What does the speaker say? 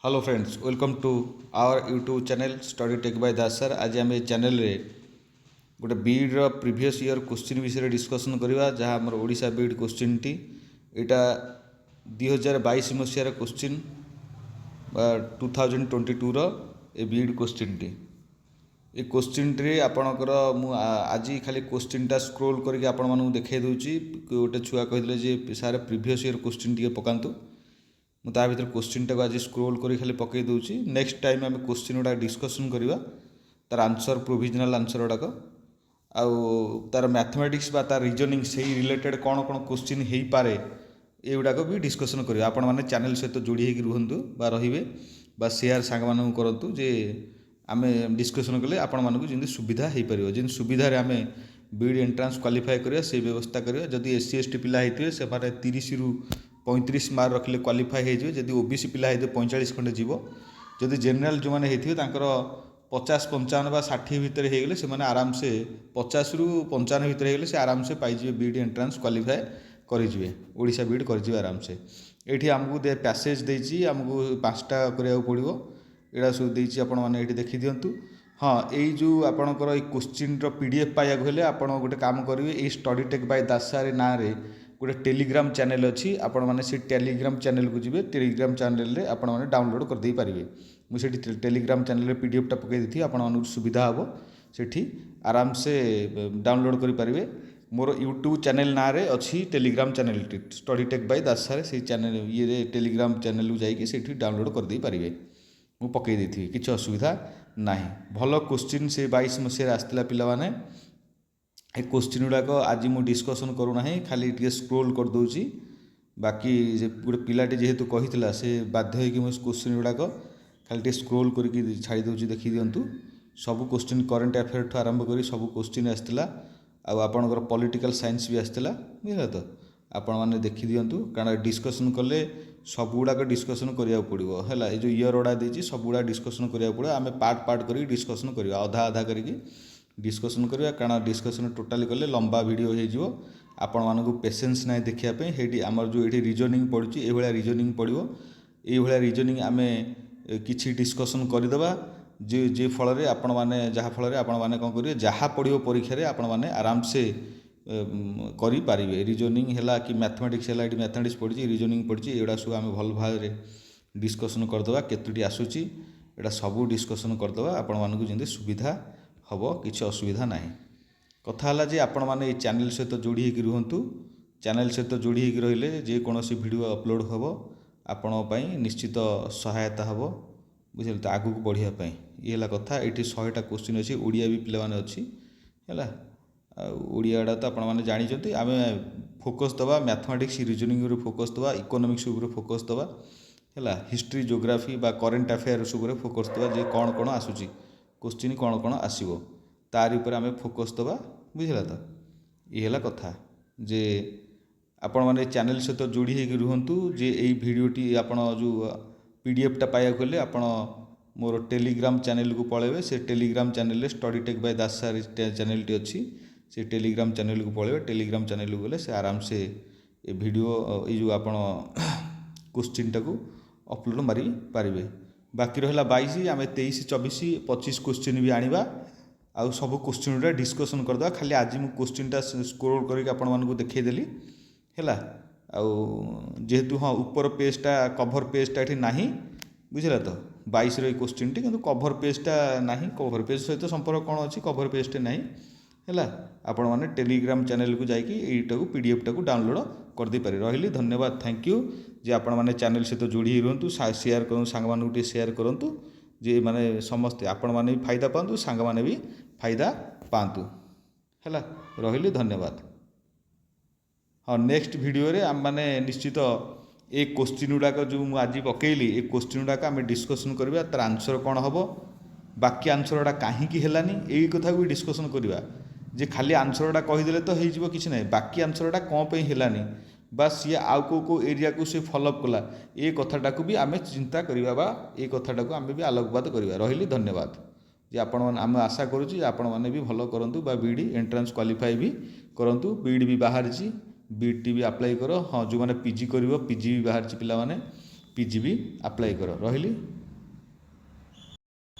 Hello friends, welcome to our YouTube channel study tech by Das sir. आज आम channel रे गोटे बीड प्रीवियस ईयर क्वेश्चन विषय discussion करवा जहाँ आम ओडिशा बीड क्वेश्चन टी यहाँ 2022 मसीहार क्वेश्चन 2022 ए बीड क्वेश्चन टी ए क्वेश्चन टी आपणकर आज खाली क्वेश्चन टा स्क्रोल करके आपण मानू देखै दूची। गोटे छुआ कहले जे सारे प्रीवियस ईयर क्वेश्चन टी पकातु ମୁଁ ତା ଭିତରେ କ୍ୱେଶ୍ଚିନ୍ଟାକୁ ଆଜି ସ୍କ୍ରୋଲ୍ କରି ଖାଲି ପକାଇ ଦେଉଛି। ନେକ୍ସଟ ଟାଇମ୍ ଆମେ କ୍ୱେଶ୍ଚିନ୍ ଗୁଡ଼ା ଡିସ୍କସନ୍ କରିବା, ତାର ଆନ୍ସର୍ ପ୍ରୋଭିଜନାଲ୍ ଆନ୍ସର୍ ଗୁଡ଼ାକ ଆଉ ତାର ମ୍ୟାଥମେଟିକ୍ସ ବା ତାର ରିଜନିଂ ସେଇ ରିଲେଟେଡ୍ କ'ଣ କ'ଣ କ୍ୱେଶ୍ଚିନ୍ ହେଇପାରେ ଏଗୁଡ଼ାକ ବି ଡିସ୍କସନ୍ କରିବା। ଆପଣମାନେ ଚ୍ୟାନେଲ୍ ସହିତ ଯୋଡ଼ି ହେଇକି ରୁହନ୍ତୁ ବା ରହିବେ ବା ସେୟାର ସାଙ୍ଗମାନଙ୍କୁ କରନ୍ତୁ ଯେ ଆମେ ଡିସ୍କସନ୍ କଲେ ଆପଣମାନଙ୍କୁ ଯେମିତି ସୁବିଧା ହେଇପାରିବ, ଯେମିତି ସୁବିଧାରେ ଆମେ ବିଇଡ଼ି ଏଣ୍ଟ୍ରାନ୍ସ କ୍ୱାଲିଫାଏ କରିବା ସେଇ ବ୍ୟବସ୍ଥା କରିବା। ଯଦି SC ST ପିଲା ହେଇଥିବେ ସେମାନେ 30ରୁ 35 ମାର୍କ ରଖିଲେ କ୍ୱାଲିଫାଏ ହେଇଯିବେ। ଯଦି OBC ପିଲା ହେଇଥିବେ 45 ଖଣ୍ଡେ ଯିବ। ଯଦି ଜେନେରାଲ ଯେଉଁମାନେ ହେଇଥିବେ ତାଙ୍କର 50 55 ବା 60 ଭିତରେ ହେଇଗଲେ ସେମାନେ ଆରାମସେ 50ରୁ 55 ଭିତରେ ହେଇଗଲେ ସେ ଆରାମସେ ପାଇଯିବେ ବିଇଡ଼ି ଏଣ୍ଟ୍ରାନ୍ସ କ୍ୱାଲିଫାଏ କରିଯିବେ, ଓଡ଼ିଶା ବିଇଡ଼ି କରିଯିବେ ଆରାମସେ। ଏଇଠି ଆମକୁ ପ୍ୟାସେଜ୍ ଦେଇଛି, ଆମକୁ 5ଟା କରିବାକୁ ପଡ଼ିବ। ଏଇଟା ସବୁ ଦେଇଛି, ଆପଣମାନେ ଏଇଠି ଦେଖିଦିଅନ୍ତୁ। ହଁ, ଏଇ ଯେଉଁ ଆପଣଙ୍କର ଏଇ କ୍ୱେଶ୍ଚିନ୍ର PDF ପାଇବାକୁ ହେଲେ ଆପଣ ଗୋଟେ କାମ କରିବେ, ଏଇ study tech by Das sir ନାଁରେ गोटे टेलीग्राम चैनल अच्छी, आपण मैंने से टेलीग्राम चैनल को जी टेलीग्राम चैनल रे आपण मैंने डाउनलोड करदे पारे। मुझे टेलीग्राम चैनल PDF टा पकई दी आपण मानक सुविधा हम से आराम से डाउनलोड करें। मोर यूट्यूब चैनल ना रे अच्छी Telegram channel study tech by Das sir से चैनल ये टेलीग्राम चैनल जाकि डाउनलोड करदे पारे। मु पकई दी किसी असुविधा ना। भल क्वेश्चन से 22 मसीह आसला पिलाने ए क्वेश्चन गुड़ाक आज मुझे डिस्कसन करूना, खाली टे स्क्रोल कर दूची। बाकी गोटे पिलाटी जेहेतु कही से बाध्य हो क्वेश्चन गुड़ाक खाली टे स्क्रोल करके छाड़ी दूची। देखी दिंतु सब क्वेश्चन करेन्ट अफेयर ठू आरंभ कर सब क्वेश्चन आसाला। आपणकर पॉलिटिकल साइंस भी आसाला, बुझे तो आपण मैंने देखी दिंतु। कारण डिस्कसन कले सब गुड़ाक डिस्कसन करा पड़ो है। ये जो इयर गुड़ा देती सब गुड़ा डिस्कसन करा पड़ो। आम पार्ट पार्ट कर डिस्कसन करवा, अधा अधा करके डिस्कसन करवा। कारण डिस्कसन टोटाली कले लंबा वीडियो हो आपण मानक पेसेंस ना देखापी। हेटी आमर जो ये रिजनिंग पड़ी ये रिजनिंग पड़ो, ये रिजनिंग आम कि डिस्कसन करदे जे फल आपण मैंने जहाँ फल आपण मैंने कौन करेंगे जहाँ पड़ो परीक्षा आपण मैंने आराम से करें। रिजनिंग है कि मैथमेटिक्स है, ये मैथमेटिक्स पड़ी रिजनिंग पड़ी एगुड़ा सब आम भल भाव डिस्कसन करदे केतोटी आसूची एटा सब डिस्कसन करदे आपण मानक जमी सुविधा हम, किसी असुविधा ना। कथा है जे आपण मैंने चैनल सहित जोड़ी होगी रुहतु। चैनल सहित जोड़ी होगी रहिले जेकोसी वीडियो अपलोड हम आपण निश्चित सहायता हम, बुझे तो आगू को बढ़ापी। ये कथा ये 100टा क्वेश्चन अच्छी, ओडिया भी पिलाने अच्छी है। ओडियाटा तो आपण मैंने जानते आम फोकस दवा मैथमेटिक्स रिजनिंग फोकस दवा, इकोनॉमिक्स फोकस दवा है, हिस्ट्री जियोग्राफी बा करेन्ट अफेयर सब फोकस दवा जे कौन कौन आसूची क्वेश्चन कौन कौन आसो तार उपर आम फोकस दवा, बुझला तो ये कथा जे आपण मैंने चैनल सहित जोड़ी होगी रुहतु। जे यही भिडटी आप जो PDF टा पाया गले आपण मोर टेलीग्राम चैनल को पलैबे। से Telegram channel study tech by Das sir channel T अच्छी, से टेलीग्राम चैनल को पलैबे। टेलीग्राम चैनल को गले से आराम से ये वीडियो ये जो आपण क्वेश्चन टाक अपलोड मारी पारे। बाकी रहा 22 आम 23 24 25 क्वेश्चन भी आनिबा आउ सब क्वेश्चन गुड़ा डिस्कसन करदे। खाली आज मुझे क्वेश्चनटा स्क्रोल करके आपण मानक देखईदेली है। जेहेतु हाँ ऊपर पेजटा कभर पेजटा ये ना, बुझला तो 22 क्वेश्चन टी, किंतु कभर पेजटा ना। कभर पेज सहित संपर्क कौन अच्छी, कभर पेजटा ना है। आपण मैंने टेलीग्राम चैनल को जाकि यहीटा को PDF टाक डाउनलोड करदे पारे। रही धन्यवाद, थैंक यू जे आपण मैंने चैनल सहित जोड़ी रुहतु। शेयर करूँ सांग मानक शेयर करूँ जे माने समस्ते आपण मैंने भी फायदा पातु, सांग मैंने भी फायदा पातु है। रही धन्यवाद। हाँ, नेक्स्ट वीडियो रे आम मैंने निश्चित ए क्वेश्चन गुड़ाक जो मुझे आज पकेली ए क्वेश्चन गुड़ाक आम डिस्कसन करवा, तार आंसर कौन हम, बाकी आंसर गुड़ा कहीं हेलानी यही कथा भी डिस्कसन करवा। जे खाली आंसर गुड़ा कहीदेले तो हो किसी ना, बाकी आंसर गुड़ा कौन पे हेलानी बा सी आउ को एरिया को सी फॉलोअप कला ये कथाटा को भी आम चिंता करवा बा ये कथाटा को आम भी आलोकपात करवा। रही धन्यवाद। जे आपण आम आशा करुँ आपण मैंने भी भल करूँ बा बीडी एंट्रांस क्वालिफाई भी करूँ। बीड भी बाहर बीड टी भी अप्लाई कर। हाँ, जो मैंने PG कर PG भी बाहर पिला माने PGB ଆପ୍ଲାଏ କର। ରହିଲି।